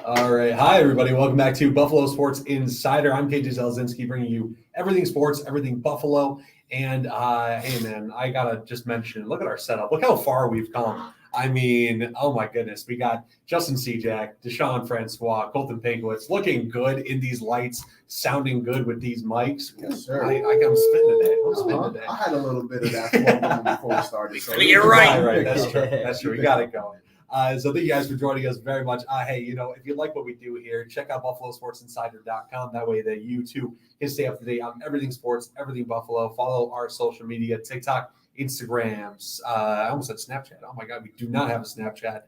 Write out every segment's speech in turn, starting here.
All right. Hi, everybody. Welcome back to Buffalo Sports Insider. I'm KJ Zelzinski, bringing you everything sports, everything Buffalo. And hey, man, I got to just mention, look at our setup. Look how far we've come. I mean, oh, my goodness. We got Justin Cejak, Deshaun Francois, Colton Pinkowitz looking good in these lights, sounding good with these mics. Yes, sir. I'm spitting today. I had a little bit of that smoke before we started. So You're right. That's true. That's true. We got it going. So thank you guys for joining us very much. Hey, if you like what we do here, check out BuffaloSportsInsider.com. That way that you too can stay up to date on everything sports, everything Buffalo. Follow our social media, TikTok, Instagrams. I almost said Snapchat. Oh my God, we do not have a Snapchat.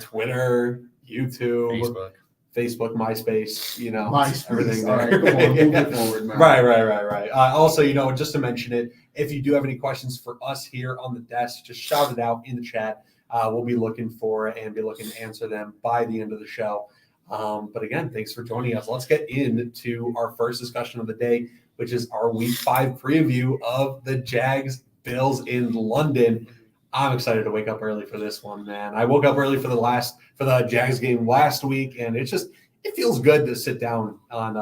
Twitter, YouTube, Facebook, MySpace, MySpace, everything there. there. Right, come on, move it forward, man. Right. Also, just to mention it, if you do have any questions for us here on the desk, just shout it out in the chat. We'll be looking for it and be looking to answer them by the end of the show. But again, thanks for joining us. Let's get into our first discussion of the day, which is our Week 5 preview of the Jags Bills in London. I'm excited to wake up early for this one, man. I woke up early for the Jags game last week, and it feels good to sit down on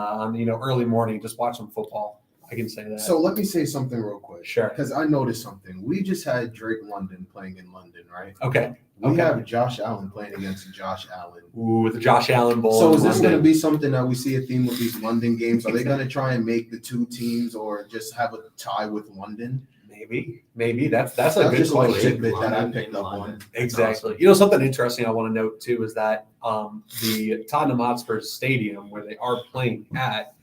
early morning, just watch some football. I can say that. So let me say something real quick. Sure. Because I noticed something. We just had Drake London playing in London, right? Okay. We have Josh Allen playing against Josh Allen. Ooh, the Josh Allen Bowl. So is this going to be something that we see a theme with these London games? Are they going to try and make the two teams or just have a tie with London? Maybe. That's a good question that I picked up on. Exactly. Awesome. Something interesting I want to note too is that the Tottenham Hotspur Stadium where they are playing at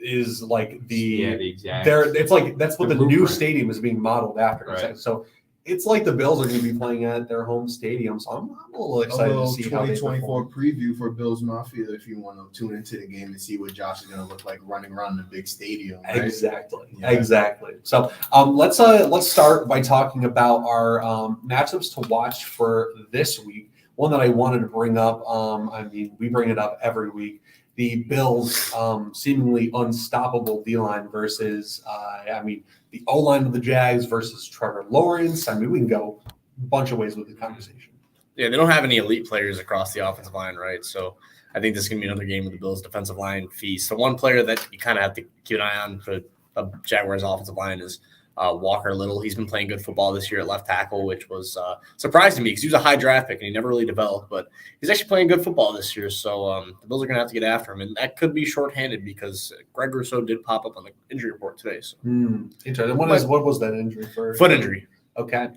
is like the exact. It's like that's what the new stadium is being modeled after. Right. So it's like the Bills are going to be playing at their home stadium. So I'm a little excited to see 2024 preview for Bills Mafia if you want to tune into the game and see what Josh is going to look like running around the big stadium. Right? Exactly. So let's start by talking about our matchups to watch for this week. One that I wanted to bring up. We bring it up every week. The Bills' seemingly unstoppable D-line versus, the O-line of the Jags versus Trevor Lawrence. We can go a bunch of ways with the conversation. Yeah, they don't have any elite players across the offensive line, right? So I think this is going to be another game with the Bills' defensive line feast. The one player that you kind of have to keep an eye on for the Jaguars' offensive line is Walker Little. He's been playing good football this year at left tackle, which was surprising me because he was a high draft pick and he never really developed. But he's actually playing good football this year, so the Bills are going to have to get after him. And that could be shorthanded because Greg Rousseau did pop up on the injury report today. So. Interesting. What was that injury for? Foot injury. Okay.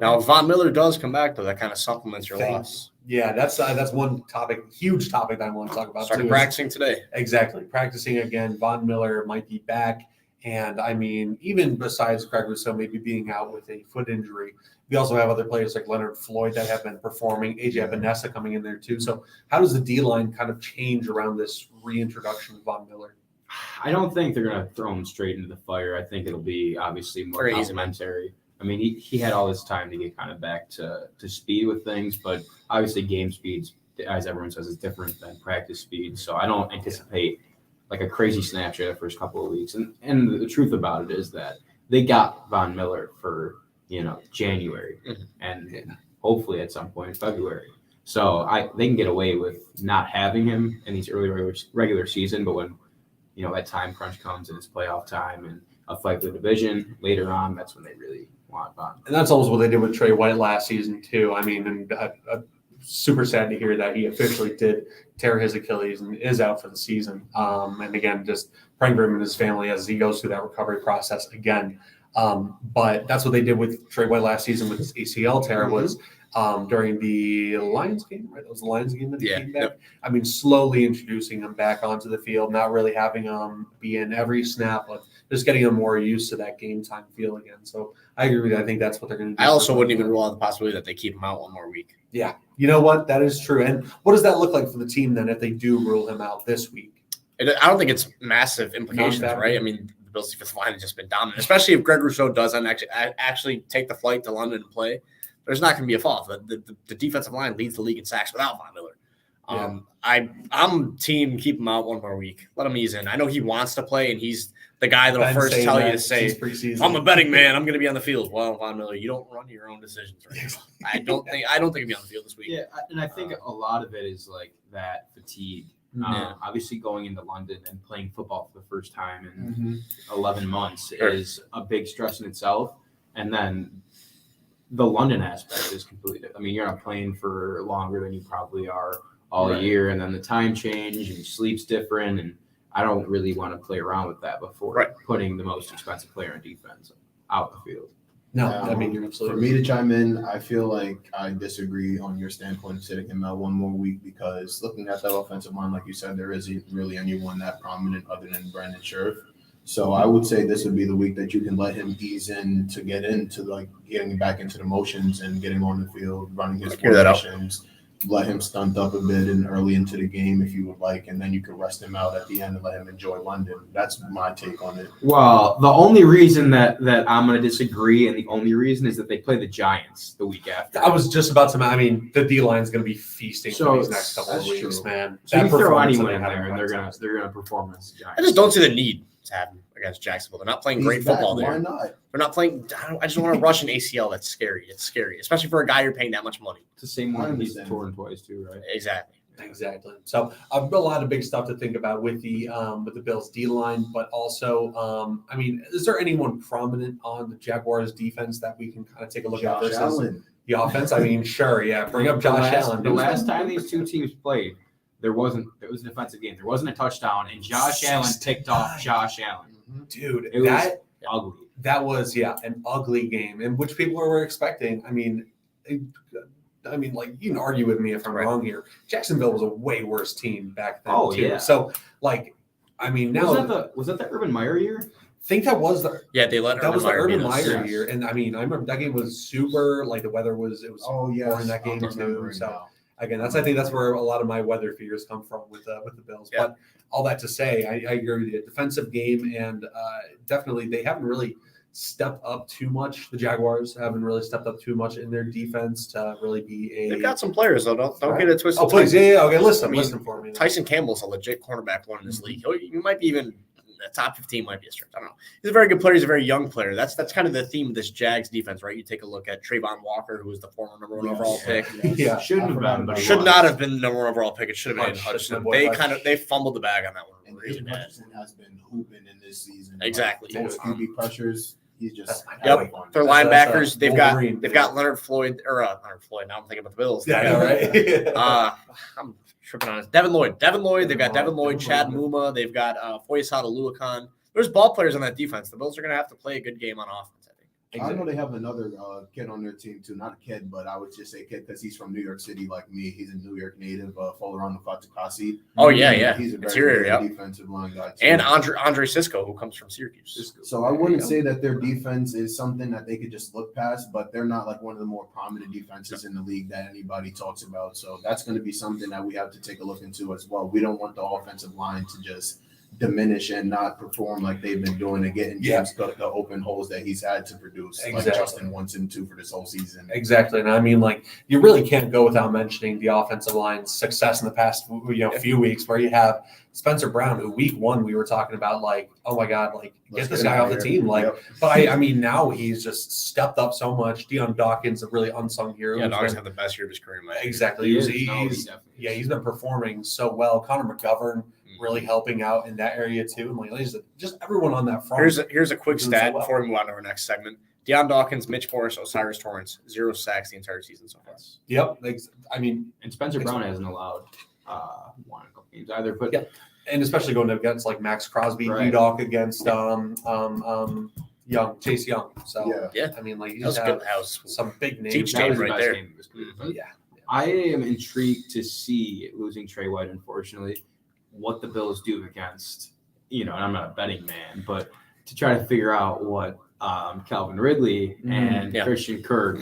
Now, if Von Miller does come back, though, that kind of supplements your loss. Yeah, that's one topic, huge topic that I want to talk about. Started practicing today. Exactly. Practicing again. Von Miller might be back. And, even besides Greg Rousseau maybe being out with a foot injury, we also have other players like Leonard Floyd that have been performing, A.J. Epinesa coming in there too. So how does the D-line kind of change around this reintroduction of Von Miller? I don't think they're going to throw him straight into the fire. I think it'll be obviously more complimentary. He had all this time to get kind of back to speed with things, but obviously game speeds, as everyone says, is different than practice speed. So I don't anticipate like a crazy snapshot the first couple of weeks. And the truth about it is that they got Von Miller for, January and hopefully at some point in February. So they can get away with not having him in these early regular season, but when, that time crunch comes and it's playoff time and a fight for the division later on, that's when they really want Von. And that's almost what they did with Trey White last season too. Super sad to hear that he officially did tear his Achilles and is out for the season. And again, just praying for him and his family as he goes through that recovery process again. But that's what they did with Trey White last season with his ACL tear was during the Lions game, right? That was the Lions game that he came back. Yep. Slowly introducing him back onto the field, not really having him be in every snap, but just getting him more used to that game time feel again. So I agree with you. I think that's what they're going to do. I also wouldn't even rule out the possibility that they keep him out one more week. Yeah. You know what? That is true. And what does that look like for the team then if they do rule him out this week? I don't think it's massive implications, right? The Bills' defensive line has just been dominant, especially if Greg Rousseau doesn't actually take the flight to London and play. There's not going to be a fall. The defensive line leads the league in sacks without Von Miller. I'm team keep him out one more week. Let him ease in. I know he wants to play, and he's the guy that'll Ben's first saying tell you that to say, since preseason. if I'm a betting man, I'm going to be on the field. Well, Von Miller, you don't run your own decisions right now. I don't think he'll be on the field this week. Yeah, and I think a lot of it is like that fatigue. Obviously, going into London and playing football for the first time in 11 months is a big stress in itself. And then the London aspect is completely different. I mean, you're not playing for longer than you probably are all year, and then the time change and sleep's different. And I don't really want to play around with that before putting the most expensive player on defense out the field. No, I mean, you're absolutely for me to chime in, I feel like I disagree on your standpoint of sitting him out one more week because looking at that offensive line, like you said, there isn't really anyone that prominent other than Brandon Scherf. So I would say this would be the week that you can let him ease in to get into like getting back into the motions and getting on the field, running his formations. Let him stunt up a bit and early into the game if you would like, and then you can rest him out at the end and let him enjoy London. That's my take on it. Well, the only reason that I'm going to disagree, and the only reason is that they play the Giants the week after. I was just about to. I mean, the D line's going to be feasting for these next couple of weeks, man. So you throw anyone in there, and they're gonna perform against the Giants. I just don't see the need to have him against Jacksonville. They're not playing great football there. Why not? They're not playing. I just don't want to rush an ACL. That's scary. It's scary, especially for a guy you're paying that much money. It's the same one he's torn twice too, right? Exactly. So I've got a lot of big stuff to think about with the Bills D line, but also, I mean, is there anyone prominent on the Jaguars defense that we can kind of take a look at versus the offense? I mean, sure, yeah. Bring up Josh Allen. The last time these two teams played, it was a defensive game. There wasn't a touchdown, and Josh Allen picked off Josh Allen. Dude, it was ugly. That was an ugly game, and which people were expecting. I mean, like you can argue with me if I'm wrong here. Jacksonville was a way worse team back then. Oh too. yeah. So like, I mean, now was that the Urban Meyer year? I think that was the they let that was the Urban Meyer yes. year, and I mean, I remember that game was super. Like the weather was boring that game too. So. Now. Again, I think that's where a lot of my weather fears come from with the Bills. Yeah. But all that to say, I agree with you. Defensive game, and definitely they haven't really stepped up too much. The Jaguars haven't really stepped up too much in their defense to really be a. They've got some players though. Don't get it twisted. Oh please, yeah. Okay, listen for me. Tyson Campbell's a legit cornerback one in this league. You might be even. The top 15 might be a stretch. I don't know. He's a very good player. He's a very young player. That's kind of the theme of this Jags defense, right? You take a look at Trayvon Walker, who was the former number one overall pick. Yeah, shouldn't have been, but should not have been the number one overall pick. It should have been Hudson. They fumbled the bag on that one. And really Hudson has been hooping in this season. Exactly. Most QB pressures. He's just their linebackers. They've got Leonard Floyd or Leonard Floyd. Now I'm thinking about the Bills. Yeah, right. I'm tripping on it. Devin Lloyd. They've got Devin Lloyd, Chad Muma. They've got Foyesade Oluokun. There's ball players on that defense. The Bills are going to have to play a good game on offense, I think. Exactly. I know they have another kid on their team, too. Not a kid, but I would just say kid because he's from New York City like me. He's a New York native, Folarin Fatukasi. Oh, yeah. He's a very good defensive line guy, too. And Andre Cisco, who comes from Syracuse. So I wouldn't say that their defense is something that they could just look past, but they're not like one of the more prominent defenses in the league that anybody talks about. So that's going to be something that we have to take a look into as well. We don't want the offensive line to just diminish and not perform like they've been doing and getting James the open holes that he's had to produce, like Justin wants him to for this whole season. Exactly, and I mean, like you really can't go without mentioning the offensive line's success in the past, few weeks, where you have Spencer Brown, who week one we were talking about, like, oh my God, like get this guy off the team, like. Yep. But I mean, now he's just stepped up so much. Deion Dawkins, a really unsung hero. Yeah, Dawkins had the best year of his career. Exactly, he's been performing so well. Connor McGovern. Really helping out in that area too, and like just everyone on that front. Here's a quick stat before we move on to our next segment. Deion Dawkins, Mitch Morris, Osiris Torrance, 0 sacks the entire season so far. Yep, I mean, and Spencer Brown hasn't allowed one a couple games either, but and especially going against like Max Crosby, D-Doc against Chase Young. So I mean, like he's had some big names. Teach game right there. I am intrigued to see losing Trey White, unfortunately, what the Bills do against, and I'm not a betting man, but to try to figure out what Calvin Ridley and Christian Kirk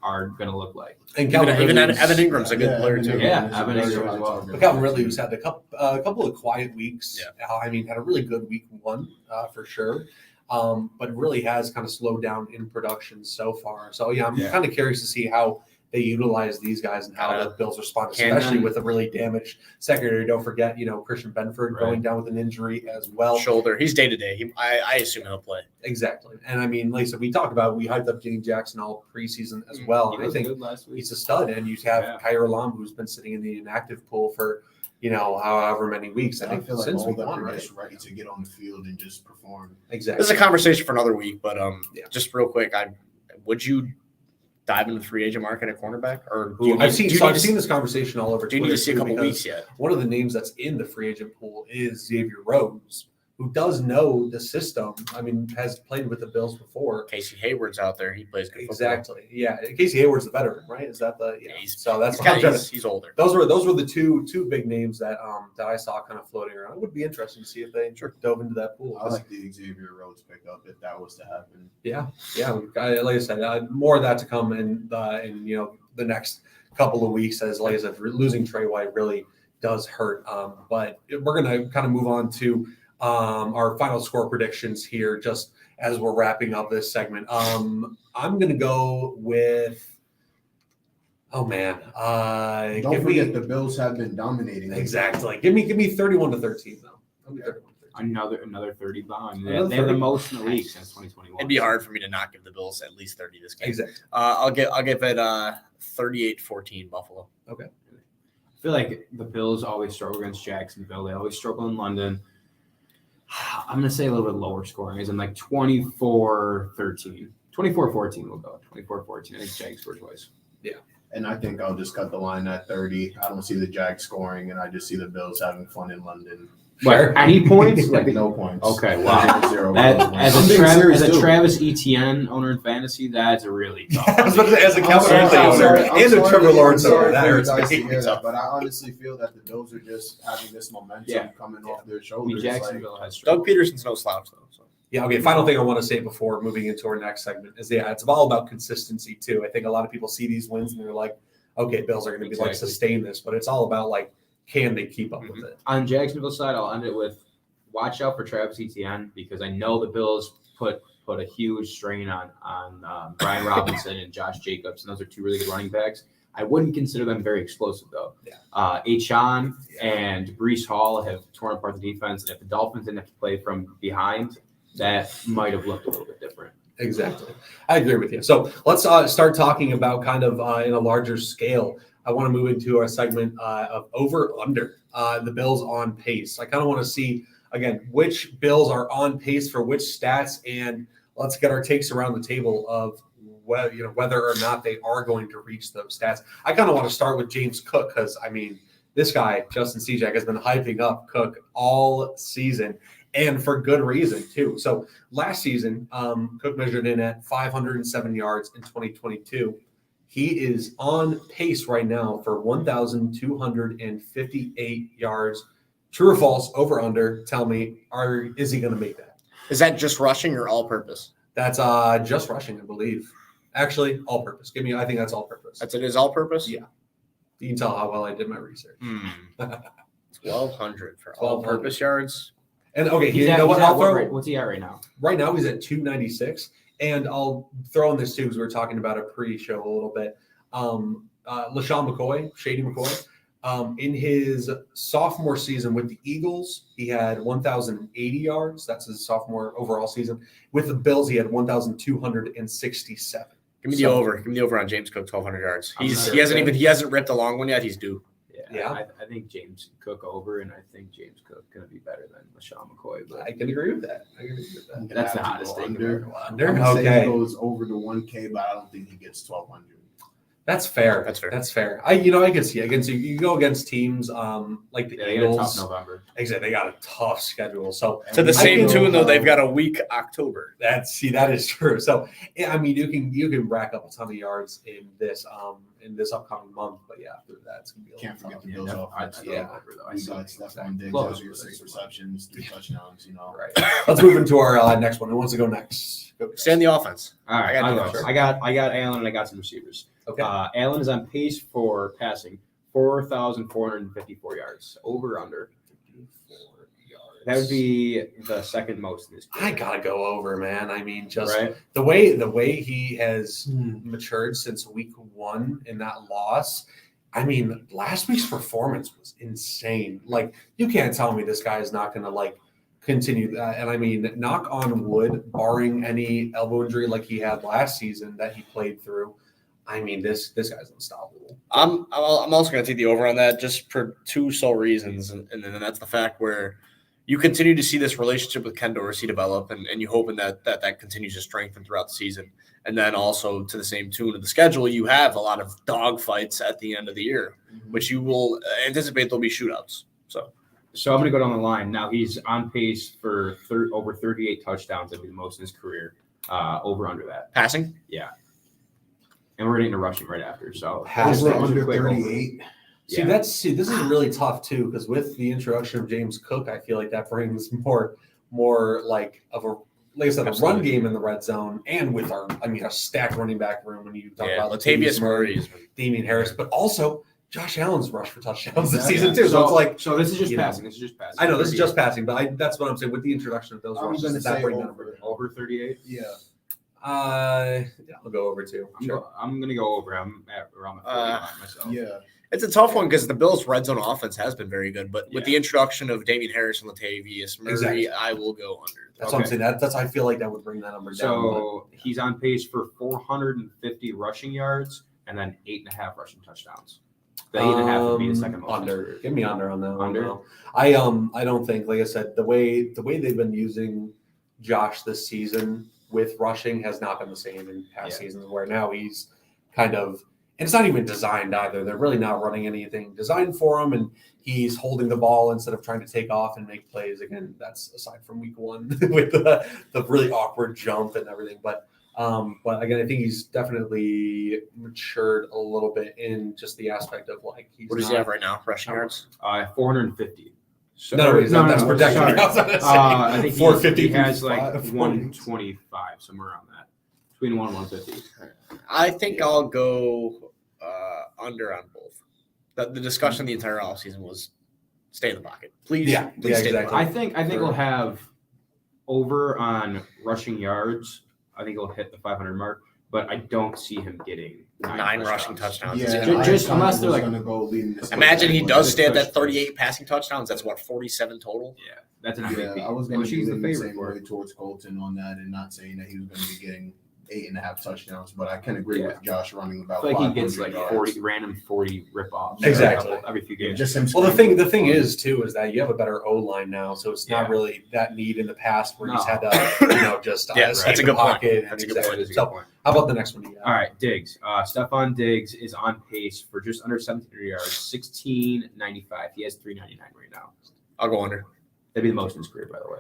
are going to look like. And even Evan Ingram's a good player too. Yeah, Evan Ingram as well. But Calvin Ridley, who's had a couple of quiet weeks. I mean, had a really good week one for sure. But really has kind of slowed down in production so far. So I'm kind of curious to see how they utilize these guys and how the Bills respond, Can especially then- with a really damaged secondary. Don't forget, Christian Benford Right. going down with an injury as well. Shoulder. He's day to day. I assume he'll play. Exactly. And I mean, like I said, we hyped up James Jackson all preseason as well. He And I was think good last week. he's a stud. And you have Yeah. Kyra Lam, who's been sitting in the inactive pool for, however many weeks. I I think feel like since all week that one, are right? just ready to get on the field and just perform. Exactly. This is a conversation for another week, but Yeah. just real quick, would you dive into the free agent market at cornerback, or do you I've seen do you need to seen this conversation all over do you Twitter. need to see a too, couple because weeks yet? one of the names that's in the free agent pool is Xavier Rhodes, who does know the system. I mean, has played with the Bills before. Casey Hayward's out there. He plays good football. Exactly. Yeah. Casey Hayward's the veteran, right? Is that the so that's He's, what I'm trying to he's older. Those were the two big names that I saw kind of floating around. It would be interesting to see if they dove into that pool. I like the Xavier Rhodes pickup if that was to happen. Yeah, like I said, more of that to come in the next couple of weeks. As like I said, losing Trey White really does hurt. But we're gonna kind of move on to our final score predictions here, just as we're wrapping up this segment. I'm gonna go with. Oh man! Don't forget the Bills have been dominating. Exactly. Give me 31-13 though. I'll be 31-13. Another 30 bomb. Another They have the 30. most in the league since 2021. It'd be hard for me to not give the Bills at least 30 this game. Exactly. I'll give it 38-14 Buffalo. I feel like the Bills always struggle against Jacksonville. They always struggle in London. I'm going to say a little bit lower scoring, as in like 24-13. 24-14 we'll go. 24-14. I think Jags score twice. And I think I'll just cut the line at 30. I don't see the Jags scoring, and I just see the Bills having fun in London. Sure. What, any points? Like no points. Okay, wow. 0 That, goals. as I'm a, being Travis, serious, as a too. Travis Etienne owner in fantasy, that's a really tough. I was about to say, as a I'm Calvin sorry, Anthony I'm owner sorry, I'm and a sorry, Trevor I'm Lawrence sorry owner, that for you hurts guys to me. hear that, but I honestly feel that the Bills are just having this momentum Yeah. coming off their I mean, shoulders. Jacksonville has Doug struggled. Peterson's no slouch though. So. Yeah, okay. Final thing I want to say before moving into our next segment is, it's all about consistency too. I think a lot of people see these wins and they're like, okay, Bills are going to be like Exactly. sustain this, but it's all about like, can they keep up with it? On Jacksonville's side, I'll end it with watch out for Travis Etienne, because I know the Bills put a huge strain on Brian Robinson and Josh Jacobs, and those are two really good running backs. I wouldn't consider them very explosive though. Yeah. Achane and Brees Hall have torn apart the defense, and if the Dolphins didn't have to play from behind, that might have looked a little bit different. Exactly. I agree with you. So let's start talking about kind of in a larger scale. I want to move into a segment of over-under, the Bills on pace. I kind of want to see, again, which Bills are on pace for which stats, and let's get our takes around the table of whether or not they are going to reach those stats. I kind of want to start with James Cook because, I mean, this guy, Justin Cejak, has been hyping up Cook all season, and for good reason, too. So last season, Cook measured in at 507 yards in 2022. He is on pace right now for 1,258 yards. True or false, over, under, tell me, is he going to make that? Is that just rushing or all purpose? That's just rushing, I believe. Actually, all purpose. I think that's all purpose. It is all purpose? Yeah. You can tell how well I did my research. 1,200 for 1,200. all purpose yards. And okay, He's you at, know what? he's at I'll throw, what's he at right now? right now he's at 296, and I'll throw in this too because we were talking about it pre-show a little bit. LaShawn McCoy, Shady McCoy, in his sophomore season with the Eagles, he had 1,080 yards. That's his sophomore overall season. With the Bills, he had 1,267. Give me the over. Give me the over on James Cook, 1,200 yards. I'm He sure. hasn't ripped a long one yet. He's due. Yeah. I think James Cook over, and I think James Cook going to be better than LaShawn McCoy. But I can agree with that. That's the hottest thing. Under. Under? I'm gonna say he Okay. goes over the 1K, but I don't think he gets 1,200. That's fair. That's fair. That's fair. I can see it. You go against teams like the Yeah, they got a tough Eagles. November. Exactly. They got a tough schedule. So To the I same can- tune, though, they've got a weak October. that is true. So yeah, I mean, you can rack up a ton of yards in this upcoming month, but yeah, after that it's gonna be a Can't little forget the tough. Bills I'd offense. say Yeah. over, though. I You see got Stephon Diggs Close. has your 6 receptions, 3 touchdowns. Right. Let's move into our next one. Who wants to go next? Go, guys. Stay on the offense. All right, I got I'll defense. go. I got Allen, and I got some receivers. Okay. Allen is on pace for passing 4,454 yards. Over under. 54 yards. That would be the second most in his career. I gotta go over, man. I mean, just Right? the way he has matured since week 1 in that loss. I mean, last week's performance was insane. Like, you can't tell me this guy is not going to like continue that. And I mean, knock on wood, barring any elbow injury like he had last season that he played through. I mean, this guy's unstoppable. I'm also going to take the over on that just for two sole reasons, and then that's the fact where you continue to see this relationship with Ken Dorsey develop, and you hoping that continues to strengthen throughout the season. And then also to the same tune of the schedule, you have a lot of dog fights at the end of the year, which you will anticipate there'll be shootouts. So I'm going to go down the line. Now he's on pace for over 38 touchdowns. That'd be the most in his career. Over under that. Passing? Yeah. And we're getting to rushing right after. So Over under 38. See, this is really tough too, because with the introduction of James Cook, I feel like that brings more like of a, like I said, a run game in the red zone, and with a stacked running back room when you talk about Latavius Murray, Damian Harris, but also Josh Allen's rushed for touchdowns this season too. So it's like, so this is just passing. This is just passing. I know this is just passing, but that's what I'm saying with the introduction of those I'm rushes. gonna Does that say bring that number down? Over 38. Yeah. I'll go over too. I'm going to go over. I'm at around the 49 myself. Yeah. It's a tough one because the Bills' red zone offense has been very good, but with the introduction of Damian Harris and Latavius Murray, Exactly. I will go under. That's what I'm saying. That's I feel like that would bring that number down. So he's on pace for 450 rushing yards and then 8.5 rushing touchdowns. The 8.5 would be the second most. Under. Give me under on that one. Under? No. I don't think, like I said, the way they've been using Josh this season with rushing has not been the same in past seasons, where now he's kind of, and it's not even designed either. They're really not running anything designed for him, and he's holding the ball instead of trying to take off and make plays. Again, that's aside from week 1 with the really awkward jump and everything. But again, I think he's definitely matured a little bit in just the aspect of like he's. What does he have right now? Rushing yards? 450. So, that's projected. Sorry. I think 450. he has like 125, somewhere around that. Between 1 and 150. I think I'll go under on both. The discussion the entire offseason was stay in the pocket. Please, stay in the exactly. pocket. I think we'll have over on rushing yards. I think he'll hit the 500 mark, but I don't see him getting 9 rushing touchdowns. Yeah, just unless they're like, going to go leading this. Imagine he does stay at that 38 passing touchdowns. That's what, 47 total? yeah, that's an Yeah, MVP. I was going to she's be the the favorite same for way it. towards Colton on that, and not saying that he was going to be getting 8.5 touchdowns, but I can agree Yeah. with Josh running about. I feel like he gets 500 like yards. 40 rip-offs. Exactly. Every few games. Just him. Well, the scrambling. thing is too is that you have a better O line now, so it's not really that need in the past where he's had to, just that's a good point. That's a good point. That is a So, good point. how about the next one? All right, Diggs. Stephon Diggs is on pace for just under 1,700 yards, 1695. He has 399 right now. I'll go under. That'd be the most in his career, by the way.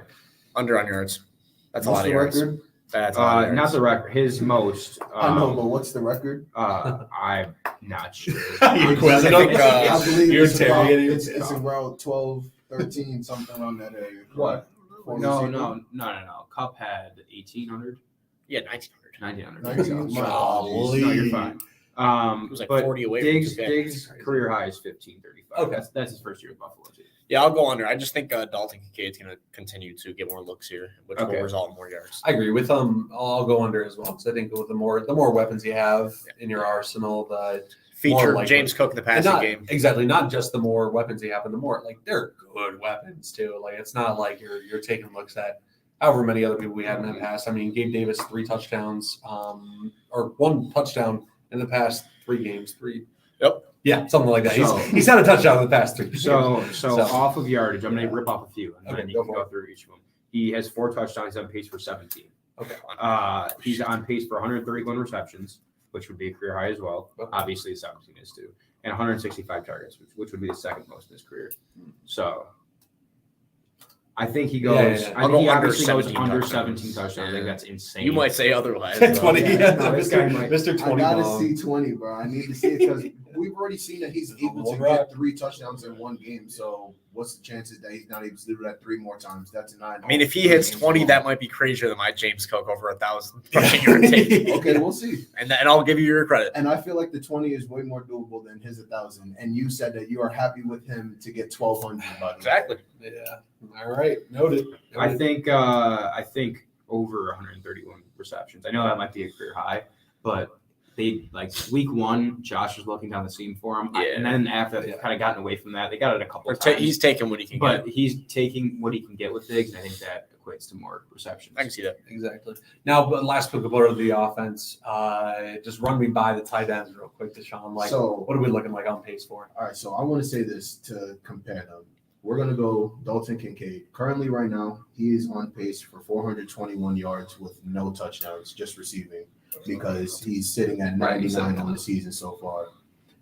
Under on yards. That's What's a lot of the yards. record? That's a lot of yards. Not the record. His most. I know, but what's the record? I'm not sure. You're quizzing I think, him? I believe You're it's about, interrogating. it's around 12, 13, something around that area. What? Or No. is it- Cup had 1,800, Yeah, 1,900. 1,900. Golly. No, you're fine. It was like but 40 away. Diggs' from Diggs' career high is 1,535. Okay. That's his first year with Buffalo too. Yeah, I'll go under. I just think Dalton Kincaid's going to continue to get more looks here, which Okay. will result in more yards. I agree with I'll go under as well, because I think with the more weapons you have in your arsenal, the Feature likely. James Cook in the and passing not, game. exactly, not just the more weapons you have, and the more like they're good weapons too. Like it's not like you're taking looks at however many other people we had in the past. I mean, Gabe Davis 3 touchdowns, or 1 touchdown in the past 3 games. 3. Yep. Yeah, something like that. So- He's had a touchdown in the past 3 games. So So- off of yardage, I'm going to rip off a few, and Okay, then you go can for go through each of them. He has 4 touchdowns on pace for 17. Okay. He's on pace for 131 receptions, which would be a career high as well. Okay. Obviously, 17 is too, and 165 targets, which would be the second most in his career. So, I think he goes. Yeah, yeah, yeah. I I'll think go he under obviously goes 17 under touchdowns. 17 touchdowns. I think Yeah. that's insane. You might say otherwise. 20. Yeah, no, this guy might- Mr. 20. I gotta bomb. see 20, bro. I need to see it because we've already seen that he's able to Right. get 3 touchdowns in one game. So what's the chances that he's not able to do that 3 more times? That's a 9. I mean, if he hits 20, that might be crazier than my James Cook over 1,000 rushing yard take. Okay, we'll see. And I'll give you your credit. And I feel like the 20 is way more doable than his 1,000. And you said that you are happy with him to get 1,200. By the way. Exactly. Yeah. All right. Noted. I think over 131 receptions. I know that might be a career high, but they like week 1, Josh was looking down the seam for him. Yeah. And then after they've kind of gotten away from that, they got it a couple of Or times. he's taking what he can but get. he's taking what he can get with Diggs, and I think that equates to more receptions. I can see that. Exactly. Now, but last quick blur of the offense. Just run me by the tight ends real quick, Deshaun. Like, So- what are we looking like on pace for? All right, so I want to say this to compare them. We're going to go Dalton Kincaid. Currently, right now, he is on pace for 421 yards with no touchdowns, just receiving, because he's sitting at 99 on the season so far.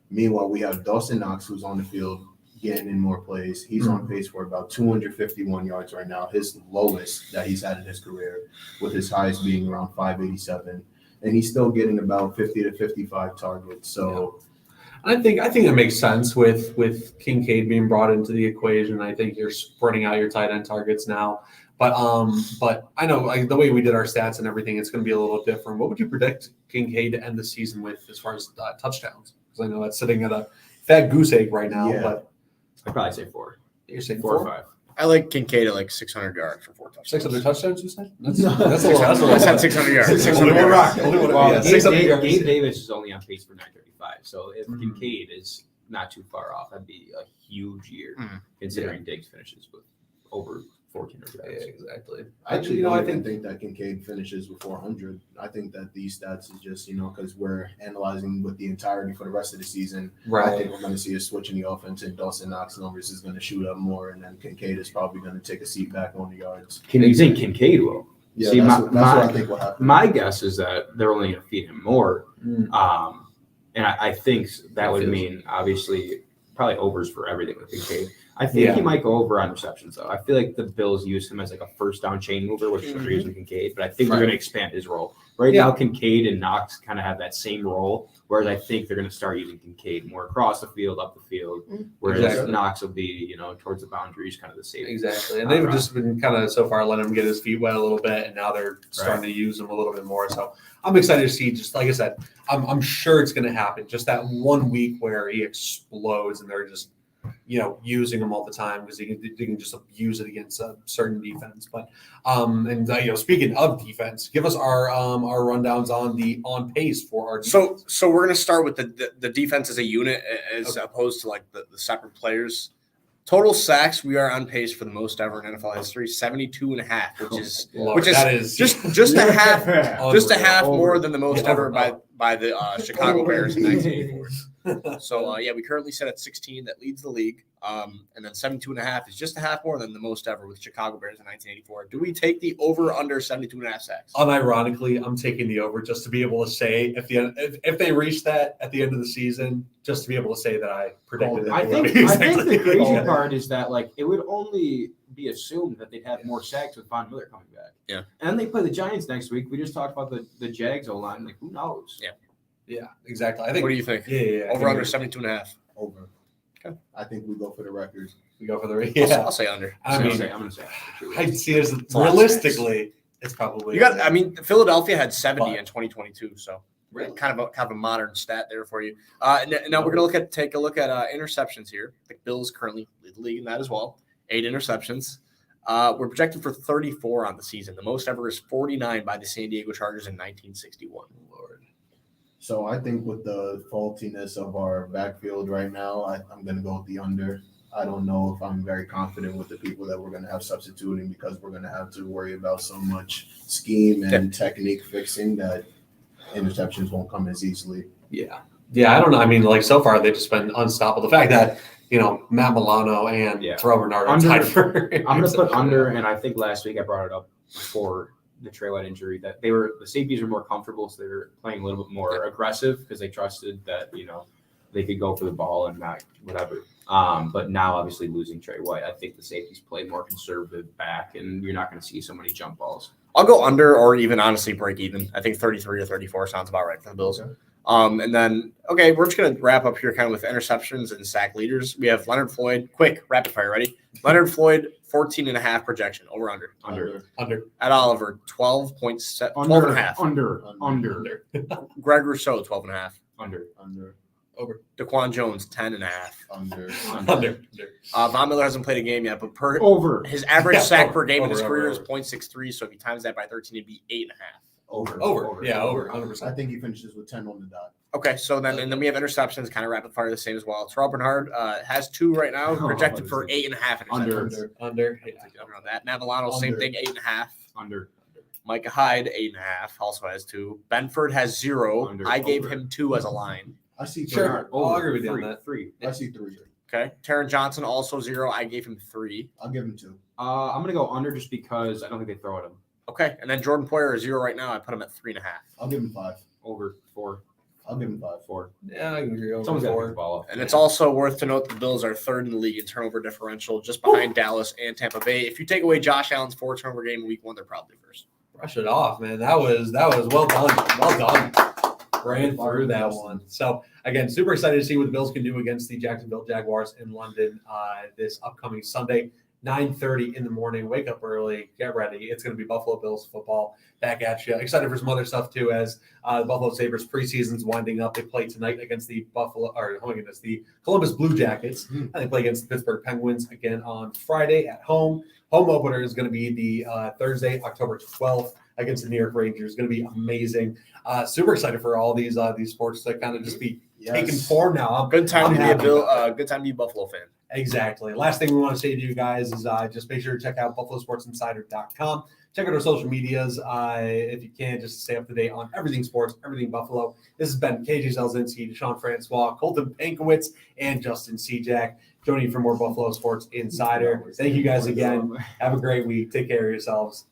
Meanwhile, we have Dawson Knox, who's on the field getting in more plays. He's on pace for about 251 yards right now, his lowest that he's had in his career, with his highest being around 587. And he's still getting about 50 to 55 targets. So I think it makes sense with Kincaid being brought into the equation. I think you're spreading out your tight end targets now. But I know like, the way we did our stats and everything, it's going to be a little different. What would you predict Kincaid to end the season with as far as touchdowns? Because I know that's sitting at a fat goose egg right now. Yeah. But I'd probably say 4. you're saying 4 or 4? 5. I like Kincaid at like 600 yards for 4 touchdowns. 600 touchdowns, you said? That's No. a little. That's a I said little. 600 yards. Only 600 one yards. rock. Only one. Well, Yeah, Gabe, 600 Gabe, yards. Davis is only on pace for 935. So if Kincaid is not too far off, that'd be a huge year, Mhm. considering Diggs finishes with over 1,400 Yeah, yards. exactly. I actually you know, don't I even think think that Kincaid finishes with 400. I think that these stats is just, because we're analyzing with the entirety for the rest of the season. I right. think we're going to see a switch in the offense, and Dawson Knox numbers is going to shoot up more, and then Kincaid is probably going to take a seat back on the yards. You think Kincaid will? Yeah, See, that's my- what my- I think will happen. My guess is that they're only going to feed him more. And I think that would mean, obviously, probably overs for everything with Kincaid. I think he might go over on receptions, though. I feel like the Bills use him as like a first down chain mover, which is what they're using Kincaid, but I think they're going to expand his role. Right now, Kincaid and Knox kind of have that same role, whereas I think they're going to start using Kincaid more across the field, up the field, whereas Exactly. Knox will be, towards the boundaries, kind of the safety. Exactly. And they've just been kind of so far letting him get his feet wet a little bit, and now they're starting to use him a little bit more. So I'm excited to see, just like I said, I'm sure it's going to happen. Just that 1 week where he explodes and they're just, using him all the time because they can just use it against a certain defense. But speaking of defense, give us our rundowns on pace for our defense. So we're gonna start with the defense as a unit as opposed to like the separate players. Total sacks, we are on pace for the most ever in NFL history, 72.5, which is that is just a half unreal. more than the most Yeah, ever by the Chicago Bears in 1984. So we currently sit at 16. That leads the league. And then 72.5 is just a half more than the most ever with Chicago Bears in 1984. Do we take the over under 72.5 sacks? Unironically, I'm taking the over just to be able to say if they reach that at the end of the season, just to be able to say that I predicted it. I think the crazy part is that it would only be assumed that they'd have more sacks with Von Miller coming back. Yeah. And then they play the Giants next week. We just talked about the Jags O-line. Who knows? Yeah. Yeah, exactly. I think. What do you think? Yeah. Over under 72.5. Over. Okay. I think we go for the record. We go for the I'll say under. I I'm mean, gonna say. I see it as a lot of realistically, it's probably. Philadelphia had 70 in 2022, so Really? kind of a modern stat there for you. Now we're gonna take a look at interceptions here. The Bills currently lead the league in that as well. 8 interceptions. We're projected for 34 on the season. The most ever is 49 by the San Diego Chargers in 1961. Lord. So I think with the faultiness of our backfield right now, I'm going to go with the under. I don't know if I'm very confident with the people that we're going to have substituting because we're going to have to worry about so much scheme and technique fixing that interceptions won't come as easily. Yeah. I don't know. I mean, so far they've just been unstoppable. The fact that Matt Milano and Terrell Bernard are tied for. I'm going to put under, and I think last week I brought it up for the Trey White injury that the safeties are more comfortable, so they're playing a little bit more aggressive because they trusted that they could go for the ball and not whatever. But now, obviously, losing Trey White, I think the safeties play more conservative back, and you're not going to see so many jump balls. I'll go under or even honestly break even. I think 33 or 34 sounds about right for the Bills. Okay. And then, okay, we're just going to wrap up here kind of with interceptions and sack leaders. We have Leonard Floyd. Quick, rapid fire, ready? Leonard Floyd, 14.5 projection, over under. Under. Ed Oliver, 12.7, Under. 12.5. Under. Greg Rousseau, 12.5. Under. Over. Daquan Jones, 10.5. Under. Von Miller hasn't played a game yet, but Over. his average Yeah, sack over, per game in his over, career over. is 0.63. So if you times that by 13, it'd be 8.5. Over. Yeah, over. 100%. I think he finishes with 10 on the dot. Okay, so then we have interceptions, kind of rapid fire the same as well. Terrell Bernard has 2 right now, projected for 8.5 interceptions. Under. Yeah, under on that. Navalano, same Under. thing, 8.5. Under. Micah Hyde, 8.5, also has 2. Benford has 0. Under. I gave Over. him 2 as a line. I see Sure. three. I'll agree with you on Three. that. 3. I see 3. Okay, Taron Johnson also 0. I gave him 3. I'll give him 2. I'm gonna go under just because I don't think they throw at him. Okay, and then Jordan Poyer is 0 right now. I put him at 3.5. I'll give him 5. Over 4. I'll give him 5. 4. Yeah, I can agree. Over. Someone's got to pick the 4. ball up. And it's also worth to note the Bills are 3rd in the league in turnover differential, just behind Dallas and Tampa Bay. If you take away Josh Allen's 4 turnover game in week 1, they're probably first. Brush it off, man. That was well done. Well done. Ran through that one. So again, super excited to see what the Bills can do against the Jacksonville Jaguars in London this upcoming Sunday, 9:30 in the morning. Wake up early, get ready. It's going to be Buffalo Bills football back at you. Excited for some other stuff too, as the Buffalo Sabres preseason's winding up. They play tonight against the the Columbus Blue Jackets, and they play against the Pittsburgh Penguins again on Friday at home. Home opener is going to be the Thursday, October 12th against the New York Rangers. Going to be amazing. Super excited for all these sports to kind of just be taking form now. Good time I'm to be a happy Bill. about it. Good time to be a Buffalo fan. Exactly. Last thing we want to say to you guys is just make sure to check out BuffaloSportsInsider.com. Check out our social medias if you can, just to stay up to date on everything sports, everything Buffalo. This has been KJ Zelzinski, Deshaun Francois, Colton Pankowitz, and Justin Cejak. Joining you for more Buffalo Sports Insider. Thank you guys again. Have a great week. Take care of yourselves.